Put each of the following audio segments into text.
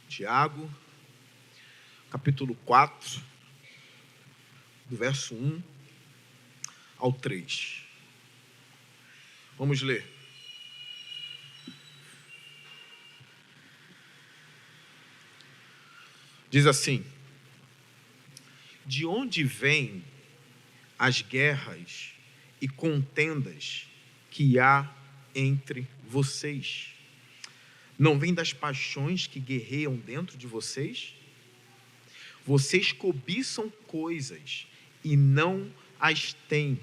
Tiago, capítulo 4, do verso 1 ao 3. Vamos ler. Diz assim: de onde vêm as guerras e contendas que há entre vocês? Não vem das paixões que guerreiam dentro de vocês? Vocês cobiçam coisas e não as têm.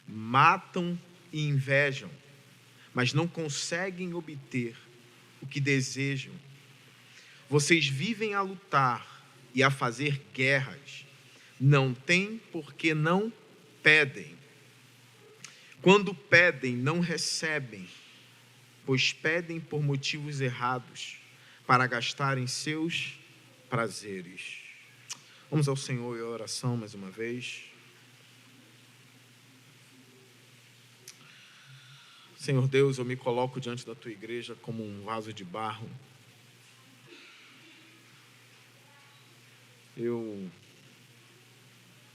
Matam e invejam, mas não conseguem obter o que desejam. Vocês vivem a lutar e a fazer guerras. Não têm porque não pedem. Quando pedem, não recebem, pois pedem por motivos errados, para gastarem seus prazeres. Vamos ao Senhor e à oração mais uma vez. Senhor Deus, eu me coloco diante da Tua igreja como um vaso de barro. Eu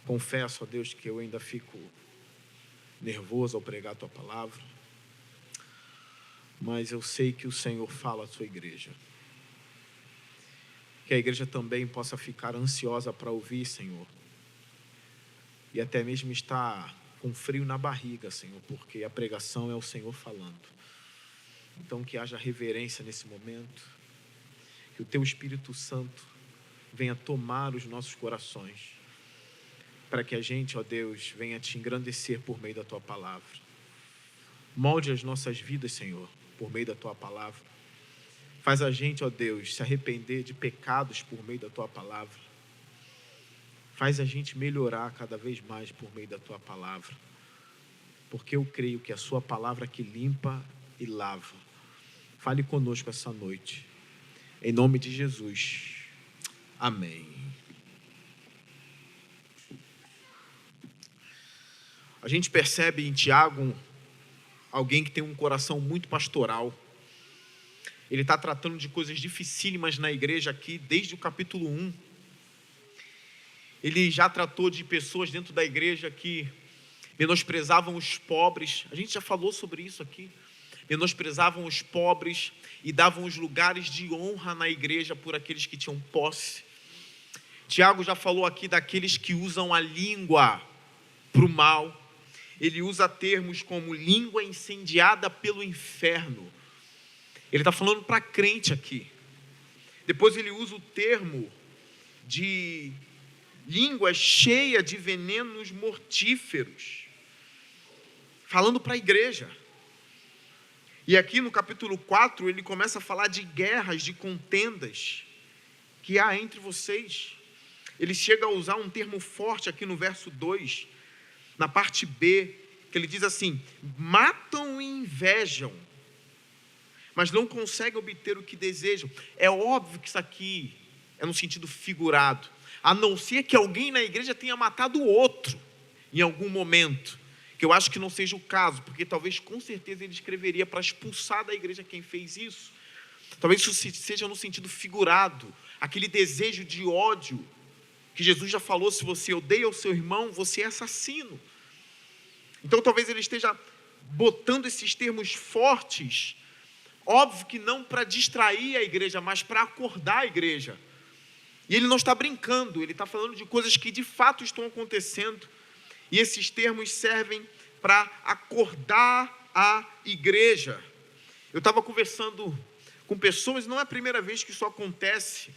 confesso a Deus que eu ainda fico nervoso ao pregar a Tua palavra, mas eu sei que o Senhor fala à Sua igreja. Que a igreja também possa ficar ansiosa para ouvir, Senhor, e até mesmo estar com frio na barriga, Senhor, porque a pregação é o Senhor falando. Então que haja reverência nesse momento, que o Teu Espírito Santo venha tomar os nossos corações, para que a gente, ó Deus, venha Te engrandecer por meio da Tua palavra. Molde as nossas vidas, Senhor, por meio da Tua palavra. Faz a gente, ó Deus, se arrepender de pecados por meio da Tua palavra. Faz a gente melhorar cada vez mais por meio da Tua palavra. Porque eu creio que a Sua palavra que limpa e lava. Fale conosco essa noite. Em nome de Jesus. Amém. A gente percebe em Tiago alguém que tem um coração muito pastoral. Ele está tratando de coisas dificílimas na igreja aqui, desde o capítulo 1. Ele já tratou de pessoas dentro da igreja que menosprezavam os pobres. A gente já falou sobre isso aqui. Menosprezavam os pobres e davam os lugares de honra na igreja por aqueles que tinham posse. Tiago já falou aqui daqueles que usam a língua para o mal. Ele usa termos como língua incendiada pelo inferno. Ele está falando para crente aqui. Depois ele usa o termo de língua cheia de venenos mortíferos, falando para a igreja. E aqui no capítulo 4 ele começa a falar de guerras, de contendas que há entre vocês. Ele chega a usar um termo forte aqui no verso 2, na parte B, que ele diz assim: matam e invejam, mas não conseguem obter o que desejam. É óbvio que isso aqui é no sentido figurado, a não ser que alguém na igreja tenha matado o outro em algum momento, que eu acho que não seja o caso, porque talvez com certeza ele escreveria para expulsar da igreja quem fez isso. Talvez isso seja no sentido figurado, aquele desejo de ódio, que Jesus já falou: se você odeia o seu irmão, você é assassino. Então talvez ele esteja botando esses termos fortes, óbvio que não para distrair a igreja, mas para acordar a igreja. E ele não está brincando, ele está falando de coisas que de fato estão acontecendo. E esses termos servem para acordar a igreja. Eu estava conversando com pessoas, não é a primeira vez que isso acontece,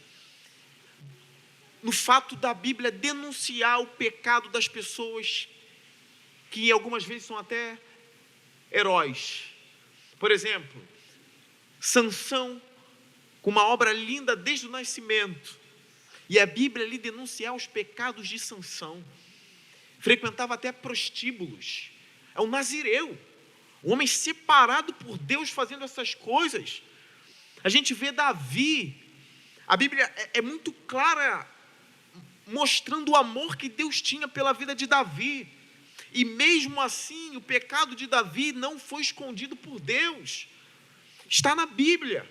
no fato da Bíblia denunciar o pecado das pessoas, que algumas vezes são até heróis. Por exemplo, Sansão, com uma obra linda desde o nascimento, e a Bíblia ali denunciar os pecados de Sansão. Frequentava até prostíbulos, é um nazireu, um homem separado por Deus fazendo essas coisas. A gente vê Davi, a Bíblia é muito clara, mostrando o amor que Deus tinha pela vida de Davi, e mesmo assim o pecado de Davi não foi escondido por Deus, está na Bíblia.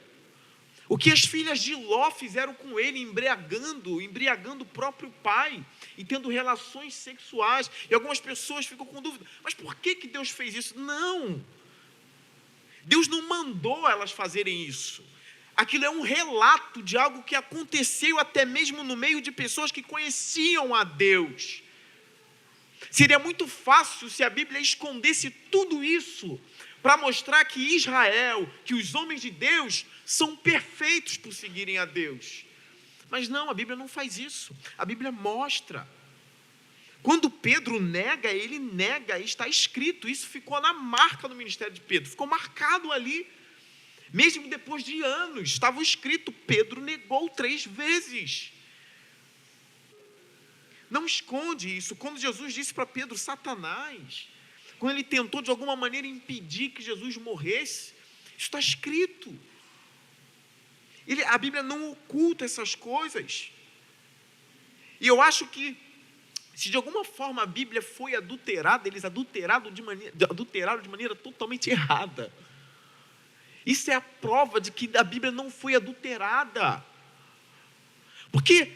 O que as filhas de Ló fizeram com ele, embriagando o próprio pai e tendo relações sexuais. E algumas pessoas ficam com dúvida, mas por que Deus fez isso? Não, Deus não mandou elas fazerem isso. Aquilo é um relato de algo que aconteceu até mesmo no meio de pessoas que conheciam a Deus. Seria muito fácil se a Bíblia escondesse tudo isso para mostrar que Israel, que os homens de Deus são perfeitos por seguirem a Deus. Mas não, a Bíblia não faz isso. A Bíblia mostra. Quando Pedro nega, ele nega, está escrito, isso ficou na marca do ministério de Pedro, ficou marcado ali. Mesmo depois de anos, estava escrito, Pedro negou 3 vezes. Não esconde isso. Quando Jesus disse para Pedro, Satanás, quando ele tentou de alguma maneira impedir que Jesus morresse, isso está escrito. A Bíblia não oculta essas coisas. E eu acho que, se de alguma forma a Bíblia foi adulterada, eles adulteraram de maneira totalmente errada. Isso é a prova de que a Bíblia não foi adulterada. Porque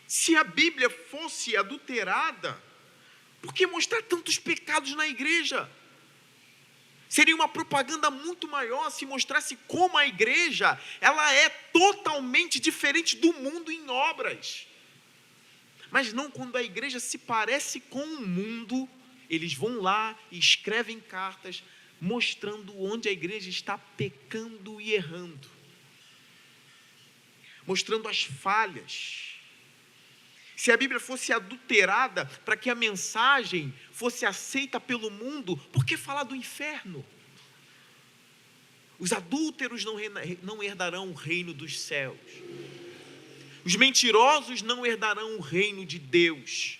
se a Bíblia fosse adulterada, por que mostrar tantos pecados na igreja? Seria uma propaganda muito maior se mostrasse como a igreja, ela é totalmente diferente do mundo em obras. Mas não, quando a igreja se parece com o mundo, eles vão lá e escrevem cartas mostrando onde a igreja está pecando e errando, mostrando as falhas. Se a Bíblia fosse adulterada para que a mensagem fosse aceita pelo mundo, por que falar do inferno? Os adúlteros não herdarão o reino dos céus. Os mentirosos não herdarão o reino de Deus.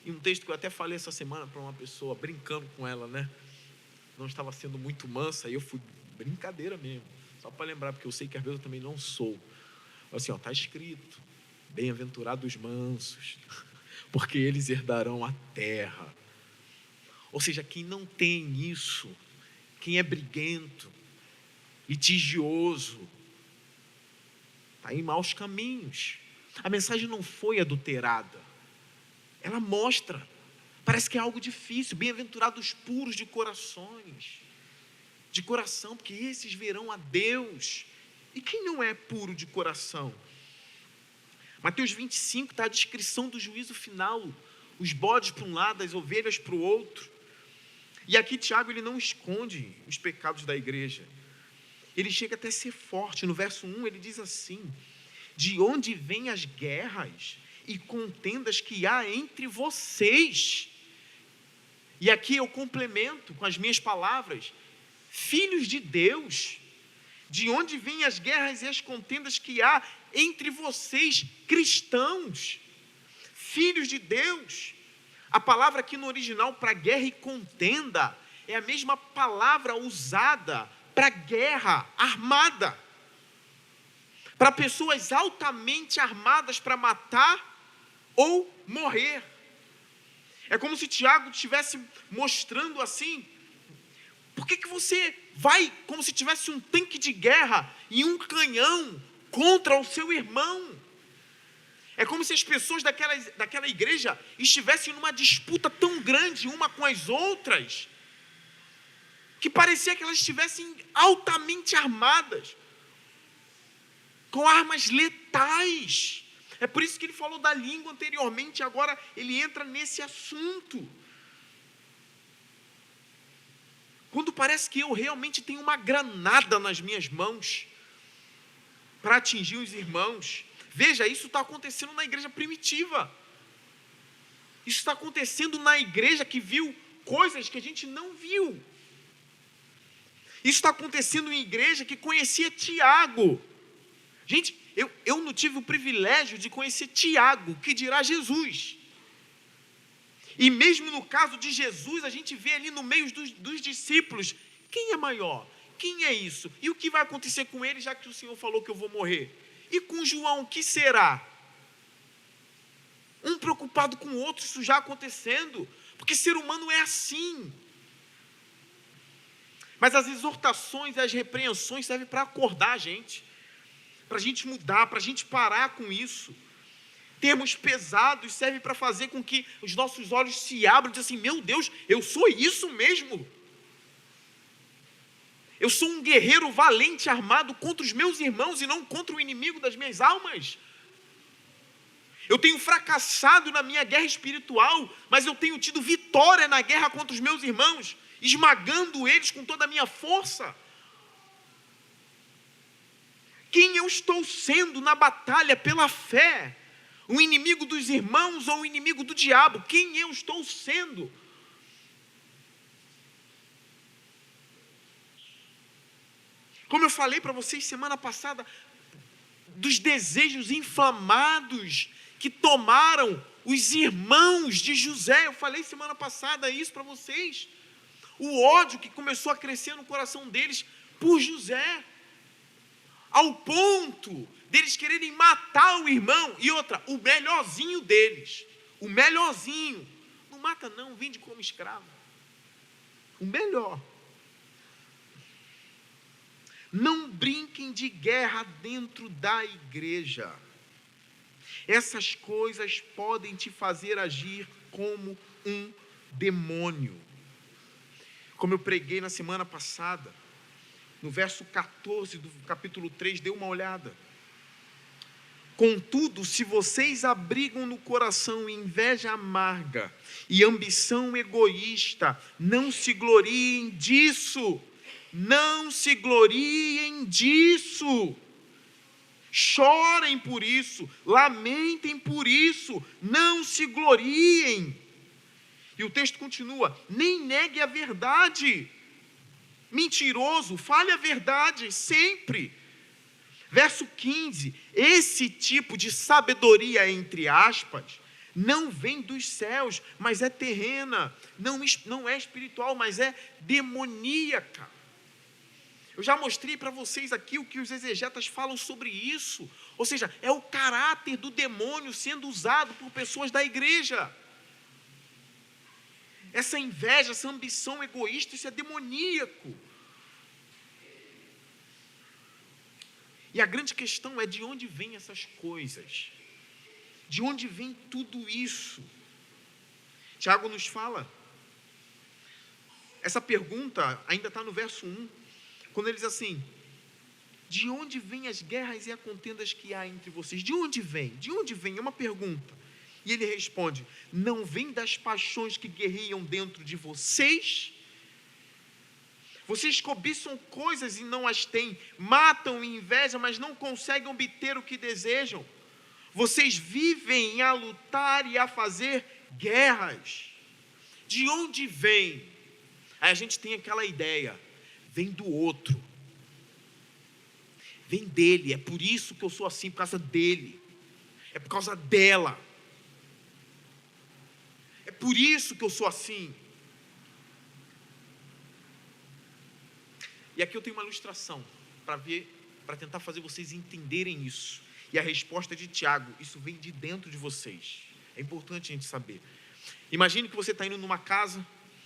E um texto que eu até falei essa semana para uma pessoa, brincando com ela, né? Não estava sendo muito mansa, e eu fui, brincadeira mesmo, só para lembrar, porque eu sei que às vezes eu também não sou. Assim, está escrito, bem-aventurados os mansos, porque eles herdarão a terra. Ou seja, quem não tem isso, quem é briguento, litigioso, está em maus caminhos. A mensagem não foi adulterada. Ela mostra, parece que é algo difícil. Bem-aventurados puros de corações, de coração, porque esses verão a Deus. E quem não é puro de coração? Mateus 25 está a descrição do juízo final, os bodes para um lado, as ovelhas para o outro. E aqui Tiago, ele não esconde os pecados da igreja, ele chega até a ser forte. No verso 1 ele diz assim: de onde vêm as guerras e contendas que há entre vocês? E aqui eu complemento com as minhas palavras: filhos de Deus. De onde vêm as guerras e as contendas que há entre vocês, cristãos, filhos de Deus? A palavra aqui no original para guerra e contenda é a mesma palavra usada para guerra armada, para pessoas altamente armadas para matar ou morrer. É como se Tiago estivesse mostrando assim: por que você vai como se tivesse um tanque de guerra e um canhão contra o seu irmão? É como se as pessoas daquela igreja estivessem numa disputa tão grande uma com as outras, que parecia que elas estivessem altamente armadas, com armas letais. É por isso que ele falou da língua anteriormente, agora ele entra nesse assunto. Quando parece que eu realmente tenho uma granada nas minhas mãos para atingir os irmãos. Veja, isso está acontecendo na igreja primitiva. Isso está acontecendo na igreja que viu coisas que a gente não viu. Isso está acontecendo em igreja que conhecia Tiago. Gente, eu não tive o privilégio de conhecer Tiago, que dirá Jesus. E mesmo no caso de Jesus, a gente vê ali no meio dos discípulos, quem é maior? Quem é isso? E o que vai acontecer com ele, já que o Senhor falou que eu vou morrer? E com João, o que será? Um preocupado com o outro, isso já acontecendo, porque ser humano é assim. Mas as exortações e as repreensões servem para acordar a gente, para a gente mudar, para a gente parar com isso. Termos pesados servem para fazer com que os nossos olhos se abram e dizem assim: meu Deus, eu sou isso mesmo. Eu sou um guerreiro valente armado contra os meus irmãos e não contra o inimigo das minhas almas. Eu tenho fracassado na minha guerra espiritual, mas eu tenho tido vitória na guerra contra os meus irmãos, esmagando eles com toda a minha força. Quem eu estou sendo na batalha pela fé? O inimigo dos irmãos ou o inimigo do diabo? Quem eu estou sendo? Como eu falei para vocês semana passada, dos desejos inflamados que tomaram os irmãos de José. Eu falei semana passada isso para vocês. O ódio que começou a crescer no coração deles por José, ao ponto deles quererem matar o irmão. E outra, o melhorzinho deles, o melhorzinho, não mata não, vende como escravo, o melhor. Não brinquem de guerra dentro da igreja. Essas coisas podem te fazer agir como um demônio. Como eu preguei na semana passada, no verso 14 do capítulo 3, dê uma olhada. Contudo, se vocês abrigam no coração inveja amarga e ambição egoísta, não se gloriem disso. Não se gloriem disso. Chorem por isso, lamentem por isso, não se gloriem. E o texto continua: nem negue a verdade. Mentiroso, fale a verdade sempre. Verso 15: esse tipo de sabedoria, entre aspas, não vem dos céus, mas é terrena, não é espiritual, mas é demoníaca. Eu já mostrei para vocês aqui o que os exegetas falam sobre isso. Ou seja, é o caráter do demônio sendo usado por pessoas da igreja. Essa inveja, essa ambição egoísta, isso é demoníaco. E a grande questão é: de onde vêm essas coisas? De onde vem tudo isso? Tiago nos fala. Essa pergunta ainda está no verso 1. Quando ele diz assim: de onde vêm as guerras e as contendas que há entre vocês? De onde vem? De onde vem? É uma pergunta. E ele responde: não vem das paixões que guerreiam dentro de vocês? Vocês cobiçam coisas e não as têm, matam e invejam, mas não conseguem obter o que desejam. Vocês vivem a lutar e a fazer guerras. De onde vem? Aí a gente tem aquela ideia: vem do outro, vem dele, é por isso que eu sou assim, por causa dele, é por causa dela, é por isso que eu sou assim. E aqui eu tenho uma ilustração para tentar fazer vocês entenderem isso. E a resposta é de Tiago: isso vem de dentro de vocês. É importante a gente saber. Imagine que você está indo numa casa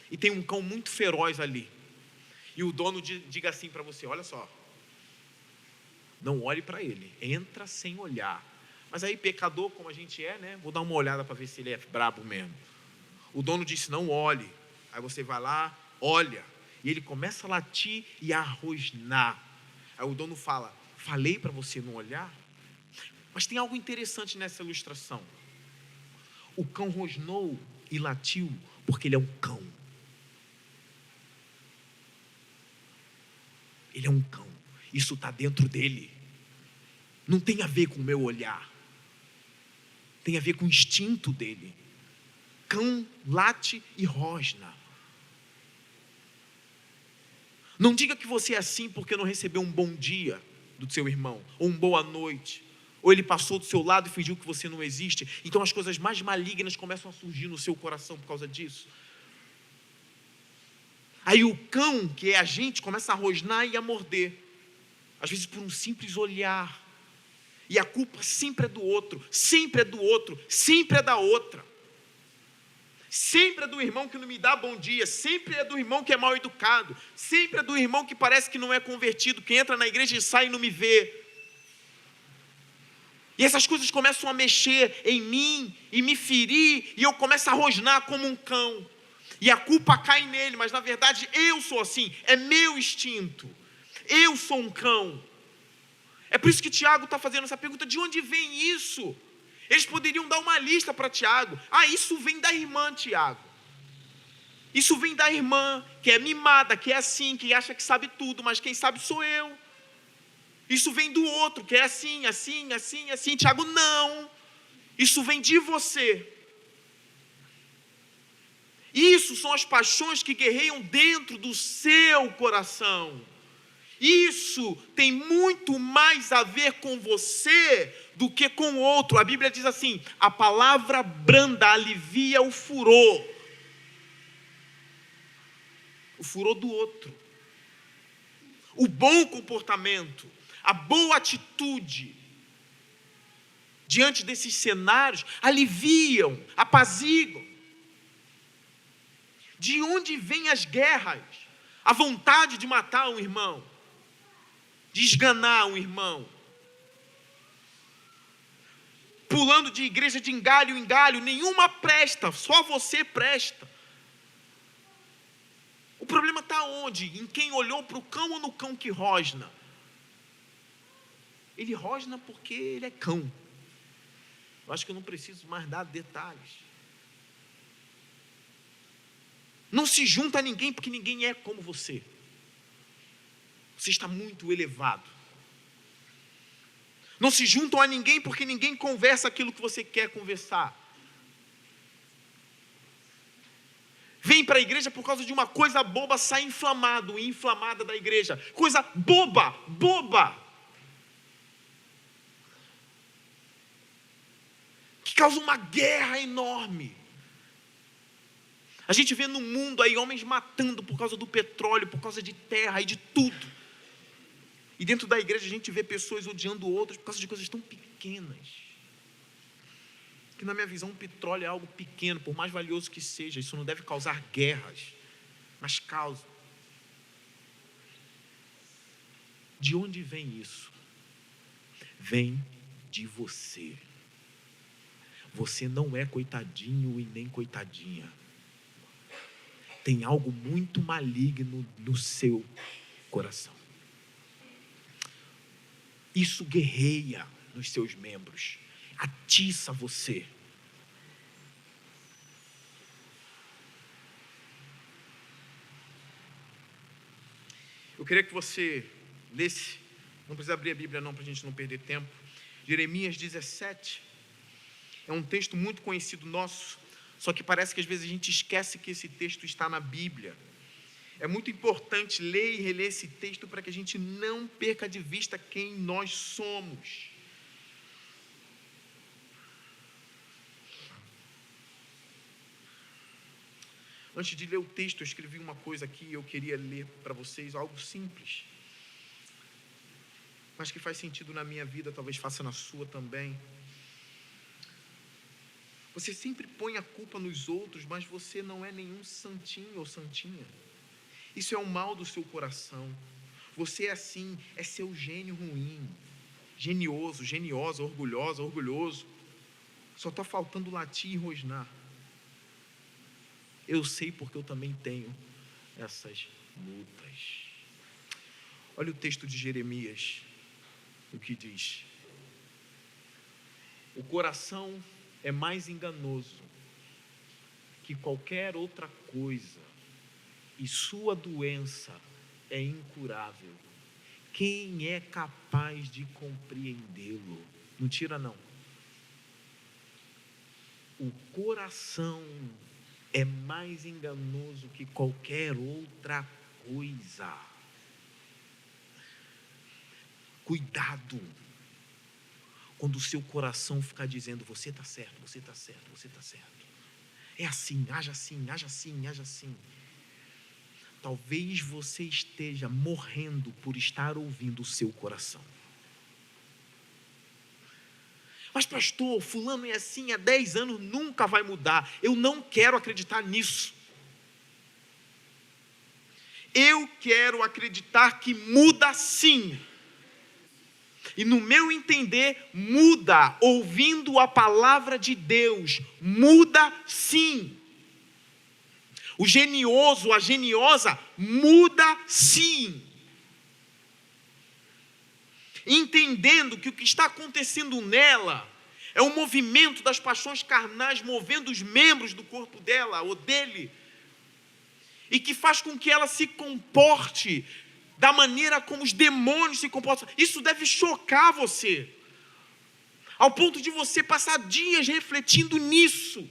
e tem um cão muito feroz ali. E o dono diga assim para você: olha só, não olhe para ele, entra sem olhar. Mas aí, pecador como a gente é, né? Vou dar uma olhada para ver se ele é brabo mesmo. O dono disse: não olhe. Aí você vai lá, olha, e ele começa a latir e a rosnar. Aí o dono fala: falei para você não olhar? Mas tem algo interessante nessa ilustração. O cão rosnou e latiu porque ele é um cão. Ele é um cão. Isso está dentro dele. Não tem a ver com o meu olhar. Tem a ver com o instinto dele. Cão late e rosna. Não diga que você é assim porque não recebeu um bom dia do seu irmão, ou uma boa noite, ou ele passou do seu lado e fingiu que você não existe. Então as coisas mais malignas começam a surgir no seu coração por causa disso. Aí o cão, que é a gente, começa a rosnar e a morder, às vezes por um simples olhar. E a culpa sempre é do outro, sempre é do outro, sempre é da outra. Sempre é do irmão que não me dá bom dia, sempre é do irmão que é mal educado, sempre é do irmão que parece que não é convertido, que entra na igreja e sai e não me vê. E essas coisas começam a mexer em mim e me ferir, e eu começo a rosnar como um cão. E a culpa cai nele, mas na verdade eu sou assim, é meu instinto. Eu sou um cão. É por isso que Tiago está fazendo essa pergunta: de onde vem isso? Eles poderiam dar uma lista para Tiago. Isso vem da irmã, Tiago. Isso vem da irmã, que é mimada, que é assim, que acha que sabe tudo, mas quem sabe sou eu. Isso vem do outro, que é assim, assim, assim, assim. Tiago, não. Isso vem de você. Isso são as paixões que guerreiam dentro do seu coração. Isso tem muito mais a ver com você do que com o outro. A Bíblia diz assim: a palavra branda alivia o furor do outro. O bom comportamento, a boa atitude diante desses cenários aliviam, apaziguam. De onde vêm as guerras? A vontade de matar um irmão, de esganar um irmão, pulando de igreja de engalho em galho, nenhuma presta, só você presta. O problema está onde? Em quem olhou para o cão ou no cão que rosna? Ele rosna porque ele é cão. Eu acho que eu não preciso mais dar detalhes. Não se junta a ninguém porque ninguém é como você. Você está muito elevado. Não se juntam a ninguém porque ninguém conversa aquilo que você quer conversar. Vem para a igreja por causa de uma coisa boba, sai inflamado e inflamada da igreja. Coisa boba, boba. Que causa uma guerra enorme. A gente vê no mundo aí homens matando por causa do petróleo, por causa de terra e de tudo. E dentro da igreja a gente vê pessoas odiando outras por causa de coisas tão pequenas. Que na minha visão o petróleo é algo pequeno, por mais valioso que seja, isso não deve causar guerras, mas causa. De onde vem isso? Vem de você. Você não é coitadinho e nem coitadinha. Tem algo muito maligno no seu coração. Isso guerreia nos seus membros, atiça você. Eu queria que você lesse, não precisa abrir a Bíblia não, para a gente não perder tempo, Jeremias 17, é um texto muito conhecido nosso, só que parece que às vezes a gente esquece que esse texto está na Bíblia. É muito importante ler e reler esse texto para que a gente não perca de vista quem nós somos. Antes de ler o texto, eu escrevi uma coisa aqui e eu queria ler para vocês, algo simples, mas que faz sentido na minha vida, talvez faça na sua também. Você sempre põe a culpa nos outros, mas você não é nenhum santinho ou santinha. Isso é o mal do seu coração. Você é assim, é seu gênio ruim, genioso, geniosa, orgulhosa, orgulhoso. Só está faltando latir e rosnar. Eu sei porque eu também tenho essas lutas. Olha o texto de Jeremias, o que diz: o coração é mais enganoso que qualquer outra coisa, e sua doença é incurável. Quem é capaz de compreendê-lo? Não tira não. O coração é mais enganoso que qualquer outra coisa. Cuidado quando o seu coração ficar dizendo: você está certo, você está certo, você está certo. É assim, haja assim, haja assim, haja assim. Talvez você esteja morrendo por estar ouvindo o seu coração. Mas pastor, fulano é assim há 10 anos, nunca vai mudar. Eu não quero acreditar nisso. Eu quero acreditar que muda sim. E no meu entender, muda ouvindo a palavra de Deus. Muda sim. O genioso, a geniosa, muda sim. Entendendo que o que está acontecendo nela é um movimento das paixões carnais movendo os membros do corpo dela ou dele, e que faz com que ela se comporte da maneira como os demônios se comportam. Isso deve chocar você, ao ponto de você passar dias refletindo nisso.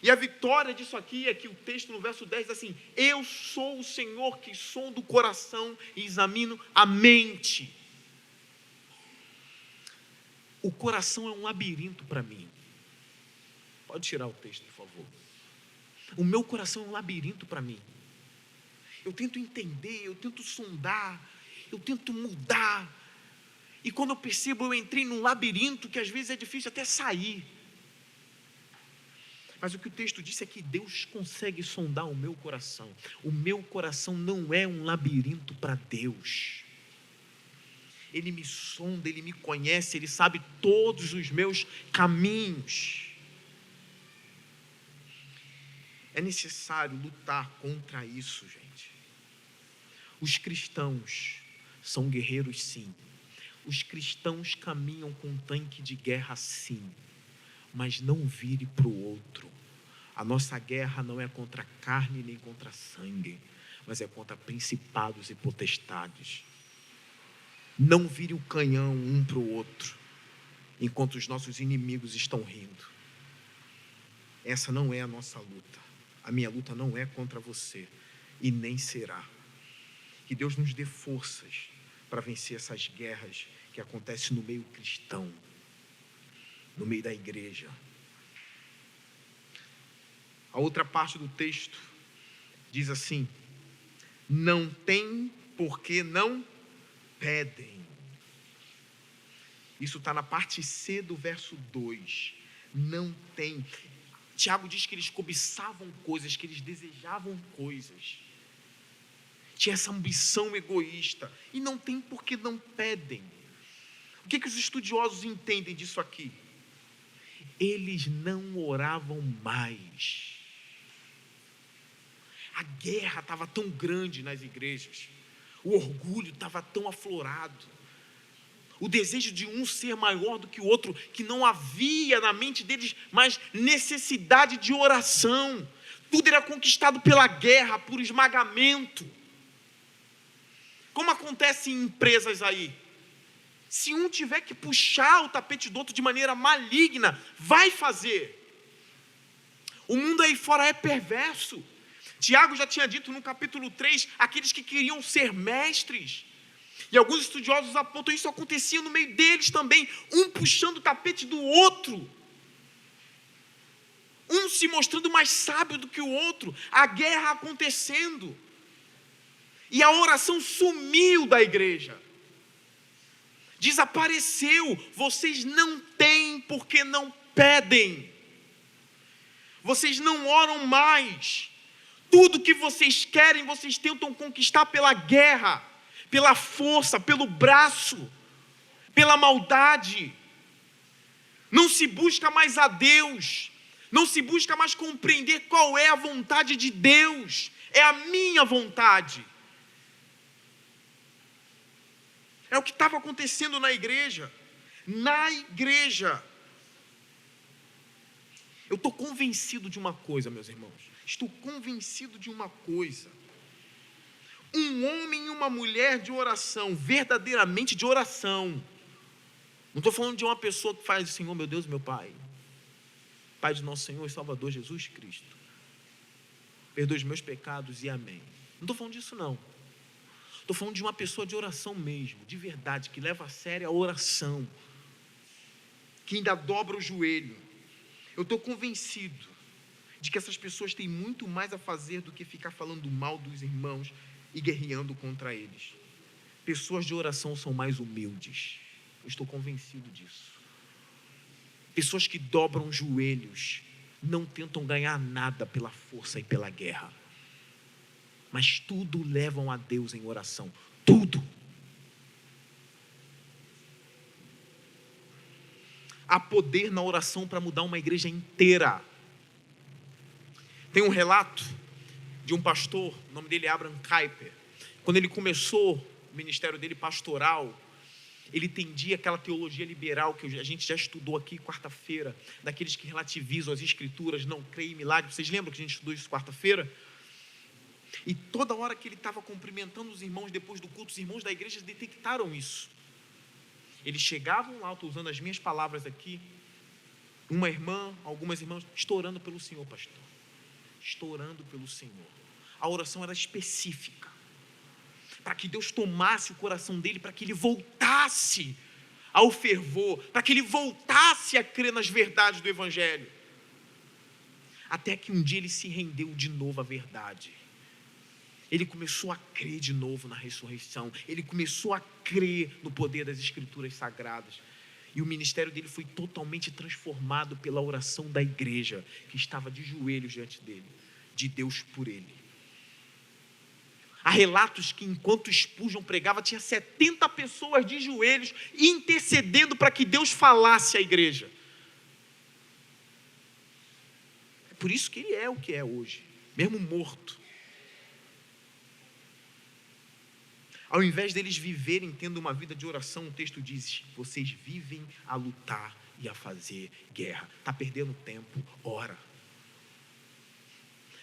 E a vitória disso aqui é que o texto no verso 10 diz assim: eu sou o Senhor que sondo o coração e examino a mente. O coração é um labirinto para mim. Pode tirar o texto, por favor. O meu coração é um labirinto para mim. Eu tento entender, eu tento sondar, eu tento mudar. E quando eu percebo, eu entrei num labirinto que às vezes é difícil até sair. Mas o que o texto disse é que Deus consegue sondar o meu coração. O meu coração não é um labirinto para Deus. Ele me sonda, Ele me conhece, Ele sabe todos os meus caminhos. É necessário lutar contra isso, gente. Os cristãos são guerreiros, sim. Os cristãos caminham com um tanque de guerra, sim. Mas não vire para o outro. A nossa guerra não é contra carne nem contra sangue, mas é contra principados e potestades. Não vire o canhão um para o outro, enquanto os nossos inimigos estão rindo. Essa não é a nossa luta. A minha luta não é contra você, e nem será. Que Deus nos dê forças para vencer essas guerras que acontecem no meio cristão, no meio da igreja. A outra parte do texto diz assim: não tem porque não pedem. Isso está na parte C do verso 2. Não tem. Tiago diz que eles cobiçavam coisas, que eles desejavam coisas. Tinha essa ambição egoísta. E não tem porque não pedem. O que os estudiosos entendem disso aqui? Eles não oravam mais. A guerra estava tão grande nas igrejas. O orgulho estava tão aflorado. O desejo de um ser maior do que o outro, que não havia na mente deles mais necessidade de oração. Tudo era conquistado pela guerra, por esmagamento. Como acontece em empresas aí? Se um tiver que puxar o tapete do outro de maneira maligna, vai fazer. O mundo aí fora é perverso. Tiago já tinha dito no capítulo 3, aqueles que queriam ser mestres. E alguns estudiosos apontam isso acontecia no meio deles também, um puxando o tapete do outro. Um se mostrando mais sábio do que o outro, a guerra acontecendo. E a oração sumiu da igreja. Desapareceu. Vocês não têm porque não pedem. Vocês não oram mais. Tudo que vocês querem, vocês tentam conquistar pela guerra, pela força, pelo braço, pela maldade. Não se busca mais a Deus. Não se busca mais compreender qual é a vontade de Deus. É a minha vontade. É o que estava acontecendo na igreja. Na igreja. Eu estou convencido de uma coisa, meus irmãos. Estou convencido de uma coisa. Um homem e uma mulher de oração, verdadeiramente de oração. Não estou falando de uma pessoa que faz assim: oh meu Deus, meu Pai. Pai de nosso Senhor e Salvador Jesus Cristo. Perdoe os meus pecados e amém. Não estou falando disso não. Estou falando de uma pessoa de oração mesmo, de verdade, que leva a sério a oração, que ainda dobra o joelho. Eu estou convencido de que essas pessoas têm muito mais a fazer do que ficar falando mal dos irmãos e guerreando contra eles. Pessoas de oração são mais humildes. Eu estou convencido disso. Pessoas que dobram joelhos não tentam ganhar nada pela força e pela guerra, mas tudo levam a Deus em oração. Tudo. Há poder na oração para mudar uma igreja inteira. Tem um relato de um pastor, o nome dele é Abraham Kuyper. Quando ele começou o ministério dele pastoral, ele entendia aquela teologia liberal que a gente já estudou aqui quarta-feira, daqueles que relativizam as escrituras, não creem em milagres. Vocês lembram que a gente estudou isso quarta-feira? E toda hora que ele estava cumprimentando os irmãos depois do culto, os irmãos da igreja detectaram isso. Eles chegavam lá, estou usando as minhas palavras aqui, uma irmã, algumas irmãs, estourando pelo Senhor, pastor. Estourando pelo Senhor. A oração era específica, para que Deus tomasse o coração dele, para que ele voltasse ao fervor, para que ele voltasse a crer nas verdades do Evangelho. Até que um dia ele se rendeu de novo à verdade. Ele começou a crer de novo na ressurreição. Ele começou a crer no poder das Escrituras Sagradas. E o ministério dele foi totalmente transformado pela oração da igreja, que estava de joelhos diante dele, de Deus por ele. Há relatos que enquanto Spurgeon pregava, tinha 70 pessoas de joelhos intercedendo para que Deus falasse à igreja. É por isso que ele é o que é hoje, mesmo morto. Ao invés deles viverem tendo uma vida de oração, o texto diz: vocês vivem a lutar e a fazer guerra. Está perdendo tempo, ora.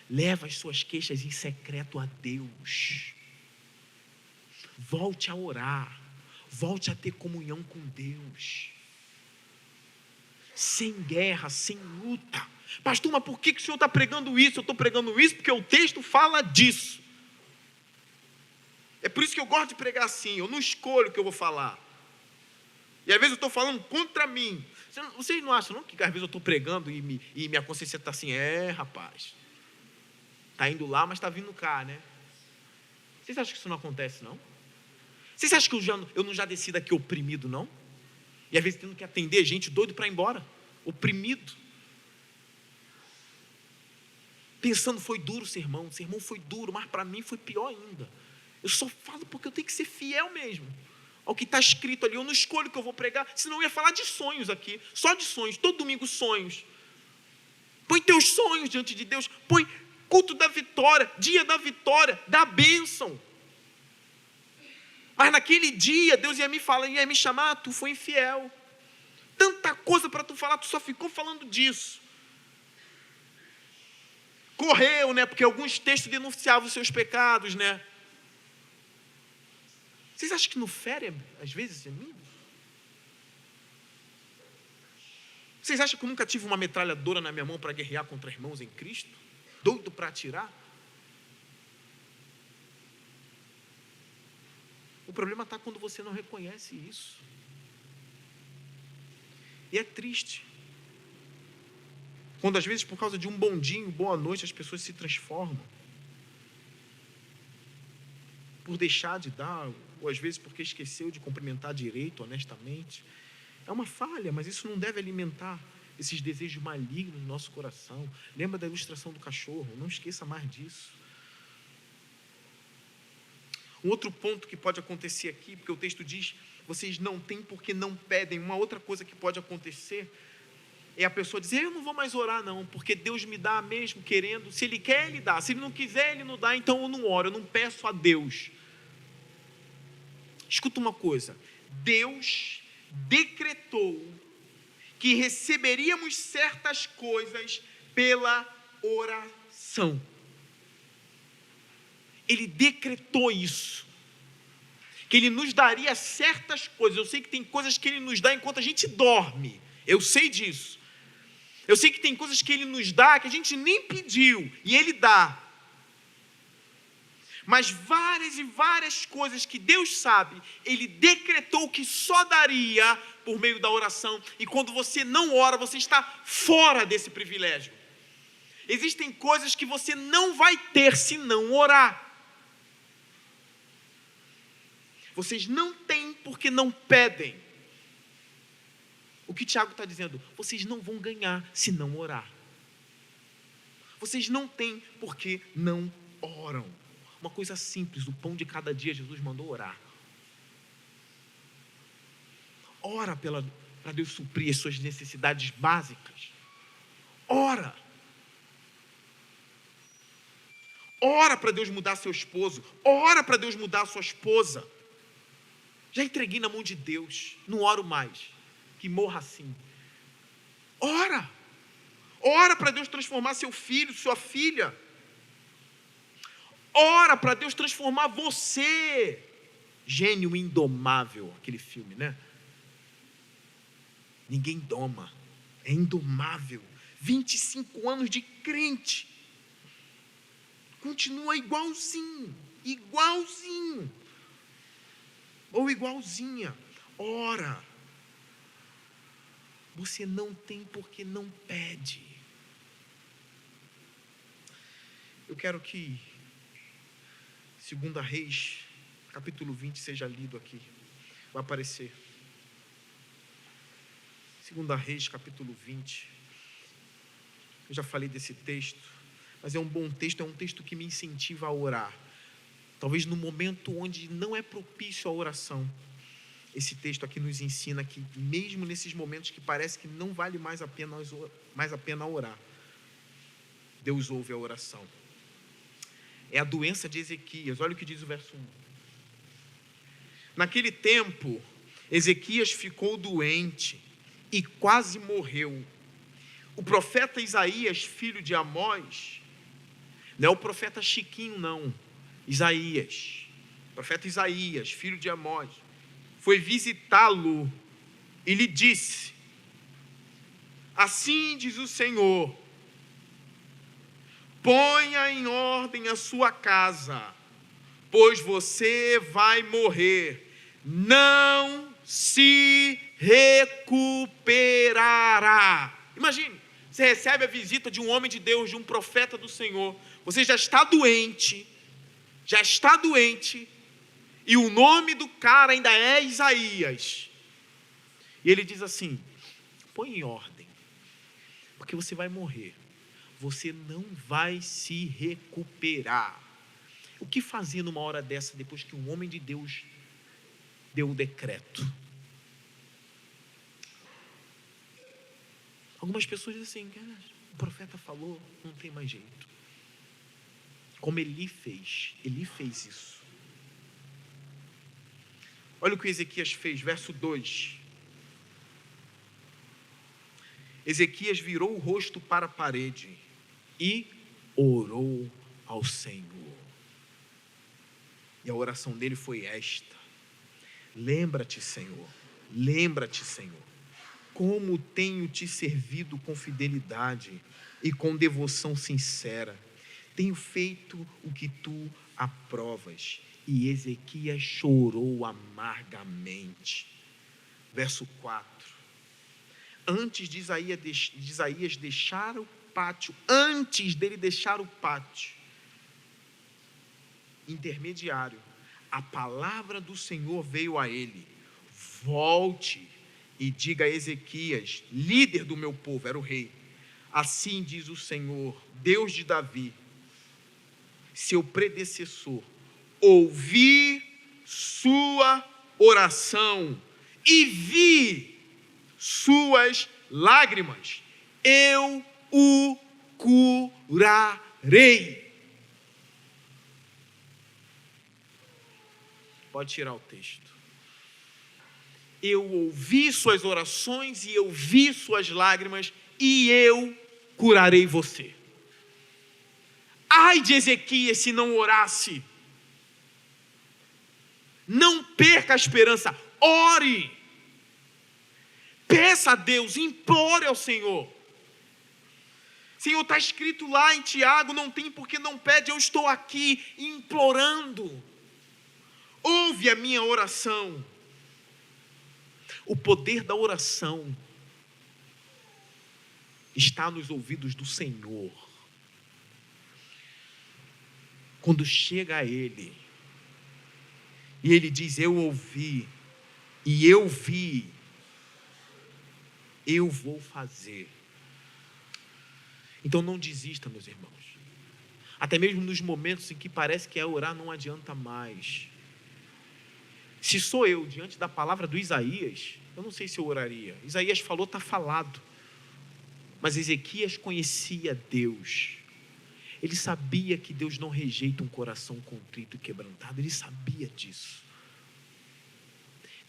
Leva as suas queixas em secreto a Deus. Volte a orar. Volte a ter comunhão com Deus. Sem guerra, sem luta. Pastor, mas por que o senhor está pregando isso? Eu estou pregando isso porque o texto fala disso. É por isso que eu gosto de pregar assim. Eu não escolho o que eu vou falar. E às vezes eu estou falando contra mim. Vocês não acham não, que às vezes eu estou pregando e minha consciência está assim: rapaz, está indo lá, mas está vindo cá, né? Vocês acham que isso não acontece, não? Vocês acham que eu não já desci daqui oprimido, não? E às vezes tendo que atender gente doido para ir embora, oprimido. Pensando, foi duro o sermão foi duro, mas para mim foi pior ainda. Eu só falo porque eu tenho que ser fiel mesmo ao que está escrito ali. Eu não escolho o que eu vou pregar, senão eu ia falar de sonhos aqui, só de sonhos, todo domingo sonhos. Põe teus sonhos diante de Deus, põe culto da vitória, dia da vitória, da bênção. Mas naquele dia, Deus ia me chamar: tu foi infiel. Tanta coisa para tu falar, tu só ficou falando disso. Correu, né? Porque alguns textos denunciavam os seus pecados, né? Vocês acham que não fere, às vezes, a mim? Vocês acham que eu nunca tive uma metralhadora na minha mão para guerrear contra irmãos em Cristo? Doido para atirar? O problema está quando você não reconhece isso. E é triste. Quando às vezes por causa de um bondinho, boa noite, as pessoas se transformam. Por deixar de dar, ou às vezes porque esqueceu de cumprimentar direito, honestamente. É uma falha, mas isso não deve alimentar esses desejos malignos no nosso coração. Lembra da ilustração do cachorro? Não esqueça mais disso. Um outro ponto que pode acontecer aqui, porque o texto diz: vocês não têm porque não pedem. Uma outra coisa que pode acontecer é a pessoa dizer: eu não vou mais orar não, porque Deus me dá mesmo querendo. Se Ele quer, Ele dá. Se Ele não quiser, Ele não dá. Então eu não oro, eu não peço a Deus. Escuta uma coisa: Deus decretou que receberíamos certas coisas pela oração. Ele decretou isso, que Ele nos daria certas coisas. Eu sei que tem coisas que Ele nos dá enquanto a gente dorme, eu sei disso. Eu sei que tem coisas que Ele nos dá que a gente nem pediu, e Ele dá. Mas várias e várias coisas que Deus sabe, Ele decretou que só daria por meio da oração. E quando você não ora, você está fora desse privilégio. Existem coisas que você não vai ter se não orar. Vocês não têm porque não pedem. que Tiago está dizendo? Vocês não vão ganhar se não orar. Vocês não têm porque não oram. Uma coisa simples, o pão de cada dia, Jesus mandou orar. Ora para Deus suprir as suas necessidades básicas. Ora. Ora para Deus mudar seu esposo. Ora para Deus mudar a sua esposa. Já entreguei na mão de Deus. Não oro mais. Que morra assim. Ora. Ora para Deus transformar seu filho, sua filha. Ora para Deus transformar você. Gênio indomável, aquele filme, né? Ninguém doma. É indomável. 25 anos de crente. Continua igualzinho. Igualzinho. Ou igualzinha. Ora. Você não tem porque não pede. Eu quero que 2 Reis, capítulo 20, seja lido aqui. Vai aparecer. 2 Reis, capítulo 20. Eu já falei desse texto, mas é um bom texto, é um texto que me incentiva a orar. Talvez no momento onde não é propício a oração, esse texto aqui nos ensina que mesmo nesses momentos que parece que não vale mais a pena orar, Deus ouve a oração. É a doença de Ezequias. Olha o que diz o verso 1. Naquele tempo, Ezequias ficou doente e quase morreu. O profeta Isaías, filho de Amós, não é o profeta Chiquinho, não. Isaías, profeta Isaías, filho de Amós, foi visitá-lo e lhe disse: assim diz o Senhor, ponha em ordem a sua casa, pois você vai morrer, não se recuperará. Imagine, você recebe a visita de um homem de Deus, de um profeta do Senhor, você já está doente, e o nome do cara ainda é Isaías, e ele diz assim: põe em ordem, porque você vai morrer, você não vai se recuperar. O que fazer numa hora dessa, depois que um homem de Deus deu o decreto? Algumas pessoas dizem assim: o profeta falou, não tem mais jeito. Como Eli fez isso. Olha o que Ezequias fez, verso 2. Ezequias virou o rosto para a parede e orou ao Senhor. E a oração dele foi esta: lembra-te, Senhor, como tenho te servido com fidelidade e com devoção sincera. Tenho feito o que tu aprovas. E Ezequias chorou amargamente. Verso 4. Antes de Isaías deixar o pátio, antes dele deixar o pátio intermediário, a palavra do Senhor veio a ele: volte e diga a Ezequias, líder do meu povo, era o rei, assim diz o Senhor, Deus de Davi, seu predecessor, ouvi sua oração e vi suas lágrimas, eu o curarei. Pode tirar o texto. Eu ouvi suas orações e eu vi suas lágrimas e eu curarei você. Ai de Ezequias se não orasse. Não perca a esperança, ore. Peça a Deus, implore ao Senhor. Senhor, está escrito lá em Tiago, não tem porque não pede, eu estou aqui implorando. Ouve a minha oração. O poder da oração está nos ouvidos do Senhor. Quando chega a Ele, e Ele diz: eu ouvi, e eu vi. Eu vou fazer. Então não desista, meus irmãos. Até mesmo nos momentos em que parece que orar não adianta mais. Se sou eu diante da palavra do Isaías, eu não sei se eu oraria. Isaías falou, está falado. Mas Ezequias conhecia Deus. Ele sabia que Deus não rejeita um coração contrito e quebrantado. Ele sabia disso.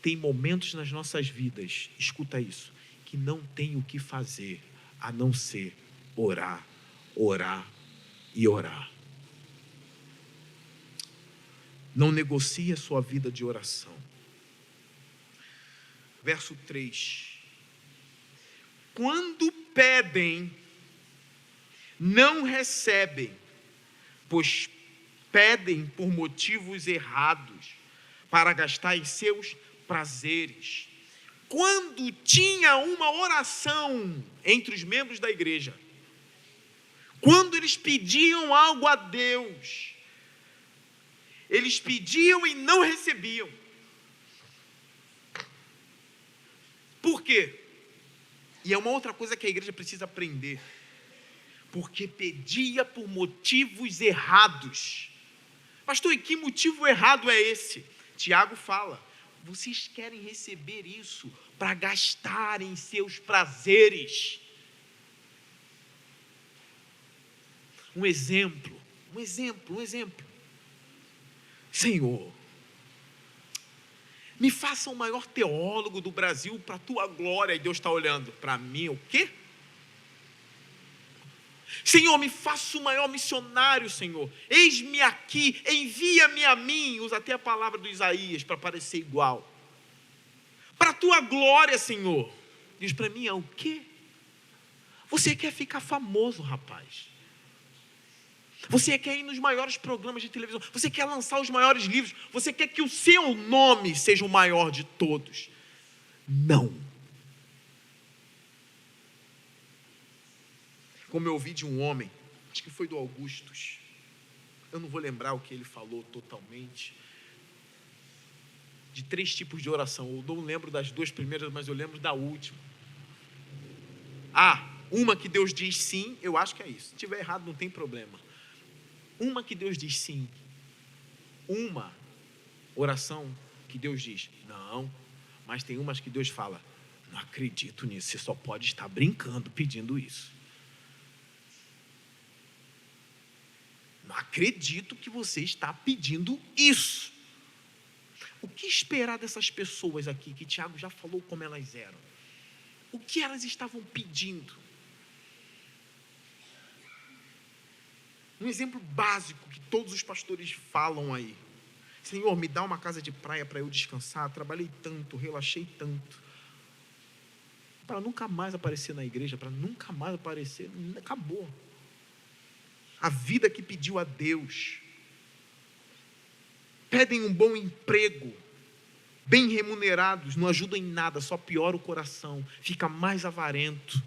Tem momentos nas nossas vidas, escuta isso, que não tem o que fazer a não ser orar, orar e orar. Não negocie a sua vida de oração. Verso 3. Quando pedem, não recebem, pois pedem por motivos errados, para gastar em seus prazeres. Quando tinha uma oração entre os membros da igreja, quando eles pediam algo a Deus, eles pediam e não recebiam. Por quê? E é uma outra coisa que a igreja precisa aprender. Porque pedia por motivos errados. Pastor, e que motivo errado é esse? Tiago fala, vocês querem receber isso para gastar em seus prazeres. Um exemplo. Senhor, me faça o maior teólogo do Brasil para a tua glória. E Deus está olhando para mim, o quê? Senhor, me faça o maior missionário, Senhor. Eis-me aqui, envia-me a mim. Usa até a palavra do Isaías para parecer igual. Para a tua glória, Senhor. Diz para mim, é o quê? Você quer ficar famoso, rapaz. Você quer ir nos maiores programas de televisão. Você quer lançar os maiores livros. Você quer que o seu nome seja o maior de todos. Não. Como eu ouvi de um homem, acho que foi do Augustus, eu não vou lembrar o que ele falou totalmente, de 3 tipos de oração. Eu não lembro das 2 primeiras, mas eu lembro da última. Uma que Deus diz sim, eu acho que é isso. Se estiver errado, não tem problema. Uma que Deus diz sim. Uma oração que Deus diz não. Mas tem umas que Deus fala, não acredito nisso, você só pode estar brincando pedindo isso. Não acredito que você está pedindo isso. O que esperar dessas pessoas aqui, que Tiago já falou como elas eram? O que elas estavam pedindo? Um exemplo básico que todos os pastores falam aí. Senhor, me dá uma casa de praia para eu descansar. Trabalhei tanto, relaxei tanto. Para nunca mais aparecer na igreja, para nunca mais aparecer, acabou. A vida que pediu a Deus. Pedem um bom emprego, bem remunerados, não ajudam em nada, só piora o coração, fica mais avarento.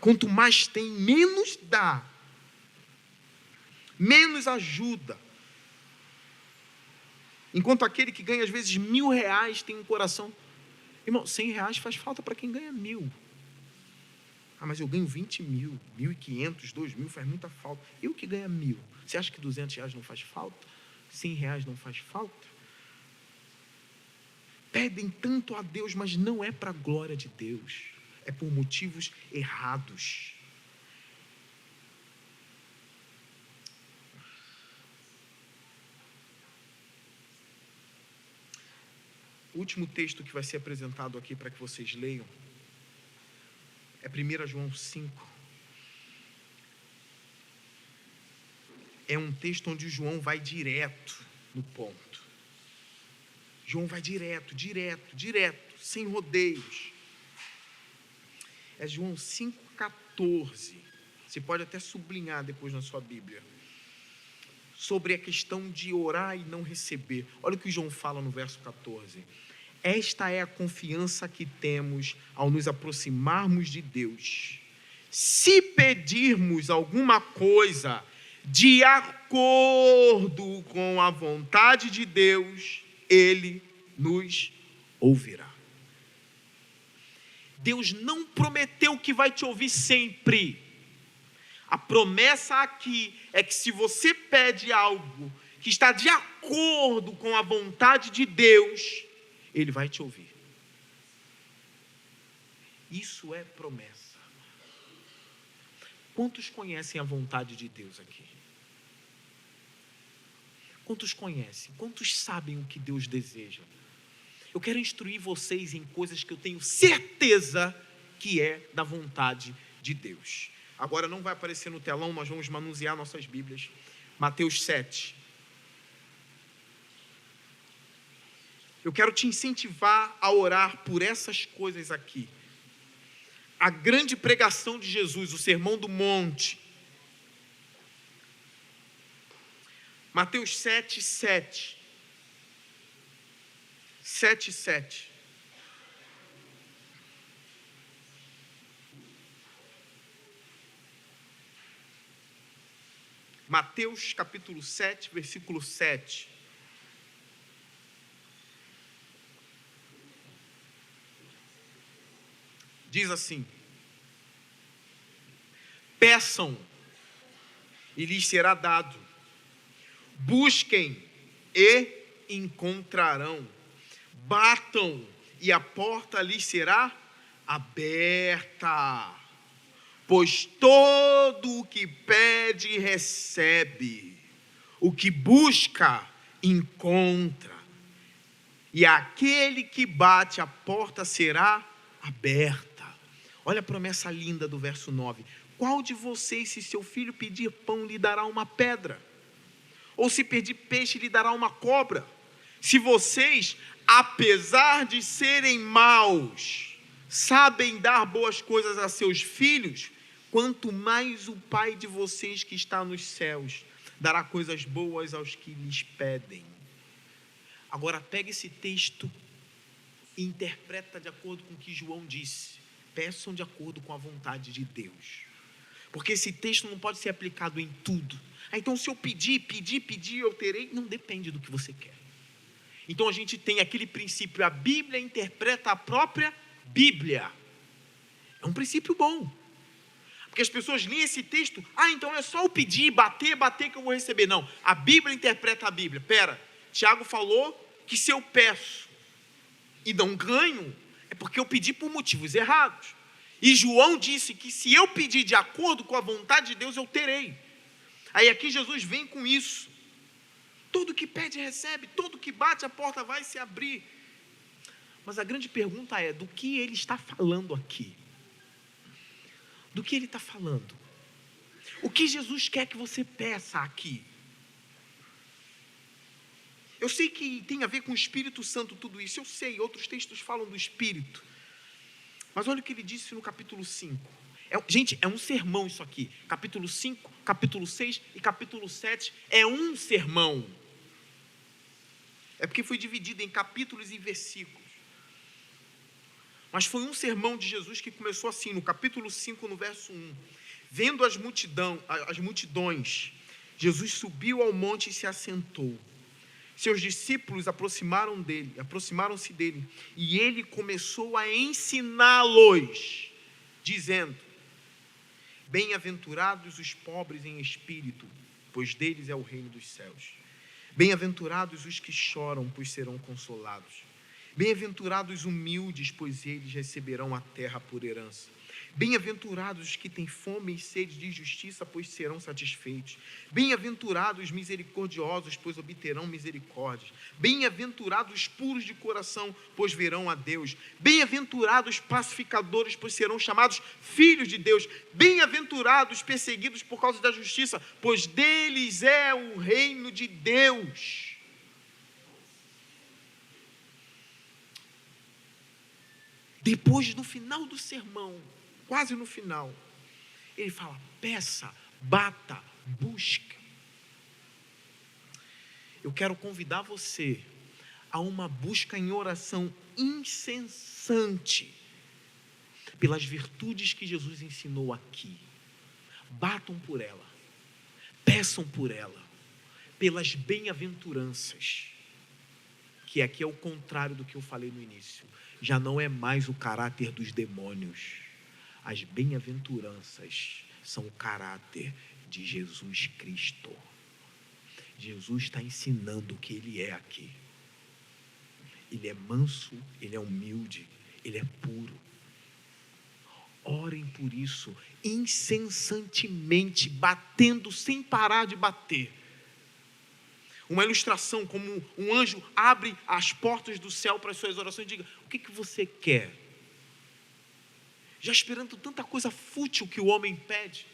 Quanto mais tem, menos dá, menos ajuda. Enquanto aquele que ganha às vezes R$1.000 tem um coração, irmão, R$100 faz falta para quem ganha 1.000. Mas eu ganho 20 mil, 1.500, 2.000, faz muita falta. Eu que ganho 1.000, você acha que R$200 não faz falta? R$100 não faz falta? Pedem tanto a Deus, mas não é para a glória de Deus, é por motivos errados. O último texto que vai ser apresentado aqui para que vocês leiam é 1 João 5. É um texto onde João vai direto no ponto. João vai direto, sem rodeios. É João 5,14. Você pode até sublinhar depois na sua Bíblia. Sobre a questão de orar e não receber. Olha o que João fala no verso 14. Esta é a confiança que temos ao nos aproximarmos de Deus. Se pedirmos alguma coisa de acordo com a vontade de Deus, Ele nos ouvirá. Deus não prometeu que vai te ouvir sempre. A promessa aqui é que se você pede algo que está de acordo com a vontade de Deus, Ele vai te ouvir. Isso é promessa. Quantos conhecem a vontade de Deus aqui? Quantos conhecem? Quantos sabem o que Deus deseja? Eu quero instruir vocês em coisas que eu tenho certeza que é da vontade de Deus. Agora não vai aparecer no telão, nós vamos manusear nossas Bíblias. Mateus 7. Eu quero te incentivar a orar por essas coisas aqui. A grande pregação de Jesus, o Sermão do Monte. Mateus 7, 7. 7, 7. Mateus capítulo 7, versículo 7. Diz assim: peçam e lhes será dado, busquem e encontrarão, batam e a porta lhes será aberta, pois todo o que pede recebe, o que busca encontra, e aquele que bate a porta será aberta. Olha a promessa linda do verso 9. Qual de vocês, se seu filho pedir pão, lhe dará uma pedra? Ou se pedir peixe, lhe dará uma cobra? Se vocês, apesar de serem maus, sabem dar boas coisas a seus filhos, quanto mais o Pai de vocês que está nos céus dará coisas boas aos que lhes pedem. Agora pega esse texto e interpreta de acordo com o que João disse. Peçam de acordo com a vontade de Deus. Porque esse texto não pode ser aplicado em tudo. Então se eu pedir, eu terei. Não depende do que você quer. Então a gente tem aquele princípio, a Bíblia interpreta a própria Bíblia. É um princípio bom. Porque as pessoas leem esse texto, então é só eu pedir, bater que eu vou receber. Não, a Bíblia interpreta a Bíblia. Tiago falou que se eu peço e não ganho, é porque eu pedi por motivos errados. E João disse que se eu pedir de acordo com a vontade de Deus, eu terei. Aí aqui Jesus vem com isso. Todo que pede recebe, todo que bate a porta vai se abrir. Mas a grande pergunta é, do que ele está falando aqui? Do que ele está falando? O que Jesus quer que você peça aqui? Eu sei que tem a ver com o Espírito Santo tudo isso, eu sei, outros textos falam do Espírito. Mas olha o que ele disse no capítulo 5. Gente, é um sermão isso aqui. Capítulo 5, capítulo 6 e capítulo 7 é um sermão. É porque foi dividido em capítulos e versículos. Mas foi um sermão de Jesus que começou assim, no capítulo 5, no verso 1. Vendo as multidões, Jesus subiu ao monte e se assentou. Seus discípulos aproximaram-se dele, e ele começou a ensiná-los, dizendo: bem-aventurados os pobres em espírito, pois deles é o reino dos céus. Bem-aventurados os que choram, pois serão consolados. Bem-aventurados os humildes, pois eles receberão a terra por herança. Bem-aventurados os que têm fome e sede de justiça, pois serão satisfeitos. Bem-aventurados os misericordiosos, pois obterão misericórdia. Bem-aventurados os puros de coração, pois verão a Deus. Bem-aventurados os pacificadores, pois serão chamados filhos de Deus. Bem-aventurados os perseguidos por causa da justiça, pois deles é o reino de Deus. Depois, no final do sermão, quase no final, ele fala: peça, bata, busca. Eu quero convidar você a uma busca em oração incessante pelas virtudes que Jesus ensinou aqui. Batam por ela, peçam por ela, pelas bem-aventuranças que aqui é o contrário do que eu falei no início. Já não é mais o caráter dos demônios. As bem-aventuranças são o caráter de Jesus Cristo. Jesus está ensinando o que Ele é aqui. Ele é manso, Ele é humilde, Ele é puro. Orem por isso, incessantemente, batendo sem parar de bater. Uma ilustração, como um anjo abre as portas do céu para as suas orações e diga: o que você quer? Já esperando tanta coisa fútil que o homem pede.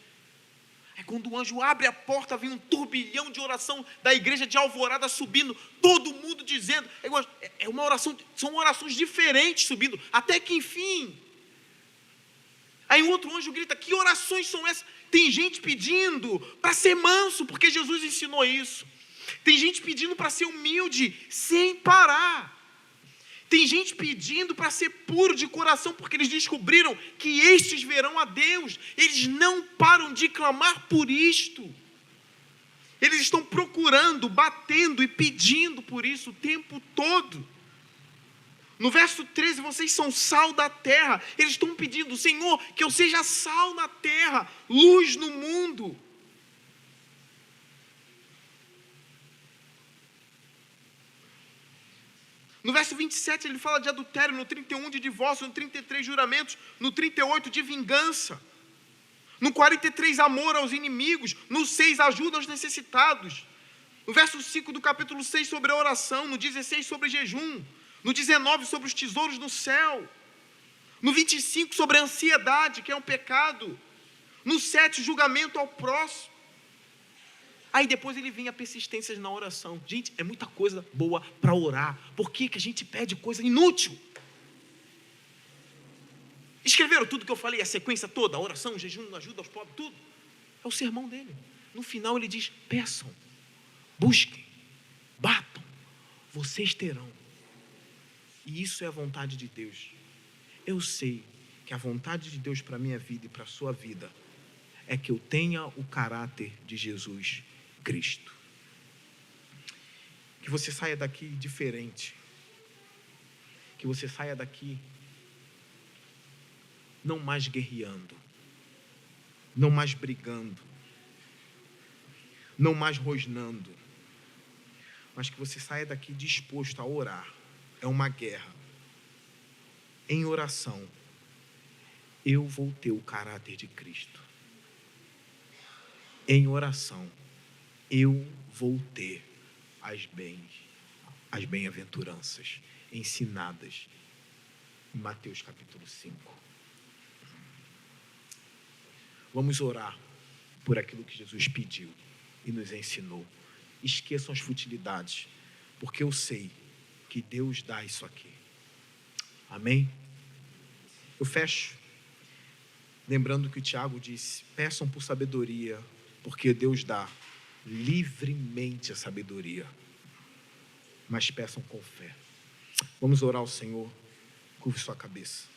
É quando o anjo abre a porta, vem um turbilhão de oração da igreja de Alvorada subindo, todo mundo dizendo, é uma oração, são orações diferentes subindo, até que enfim. Aí um outro anjo grita: que orações são essas? Tem gente pedindo para ser manso, porque Jesus ensinou isso. Tem gente pedindo para ser humilde, sem parar. Tem gente pedindo para ser puro de coração, porque eles descobriram que estes verão a Deus. Eles não param de clamar por isto. Eles estão procurando, batendo e pedindo por isso o tempo todo. No verso 13, vocês são sal da terra. Eles estão pedindo: Senhor, que eu seja sal na terra, luz no mundo. No verso 27 ele fala de adultério, no 31 de divórcio, no 33 juramentos, no 38 de vingança, no 43 amor aos inimigos, no 6 ajuda aos necessitados, no verso 5 do capítulo 6 sobre a oração, no 16 sobre jejum, no 19 sobre os tesouros no céu, no 25 sobre a ansiedade, que é um pecado, no 7 julgamento ao próximo. Aí depois ele vem a persistência na oração. Gente, é muita coisa boa para orar. Por que a gente pede coisa inútil? Escreveram tudo que eu falei, a sequência toda, a oração, o jejum, ajuda aos pobres, tudo. É o sermão dele. No final ele diz: peçam, busquem, batam, vocês terão. E isso é a vontade de Deus. Eu sei que a vontade de Deus para a minha vida e para a sua vida é que eu tenha o caráter de Jesus Cristo. Que você saia daqui diferente. Que você saia daqui não mais guerreando, não mais brigando, não mais rosnando, mas que você saia daqui disposto a orar. É uma guerra. Em oração, eu vou ter o caráter de Cristo. Em oração, eu vou ter as bem-aventuranças ensinadas em Mateus capítulo 5. Vamos orar por aquilo que Jesus pediu e nos ensinou. Esqueçam as futilidades, porque eu sei que Deus dá isso aqui. Amém? Eu fecho lembrando que o Tiago disse: peçam por sabedoria, porque Deus dá livremente a sabedoria, mas peçam com fé. Vamos orar ao Senhor. Curve sua cabeça.